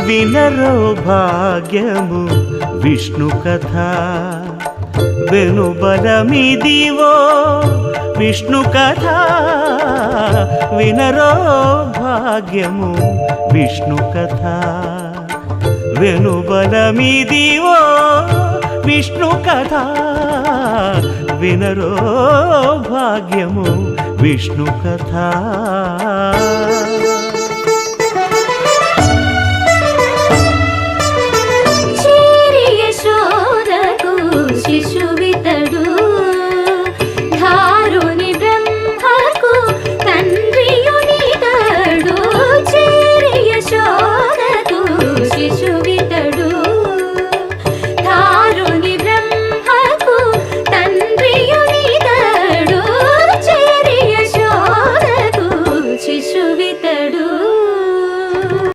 వినరో భాగ్యము విష్ణు కథ వెనుబలమిదివో విష్ణు కథ వినరో భాగ్యము విష్ణు కథ వెనుబలమిదివో విష్ణు కథ వినరో భాగ్యము విష్ణు కథ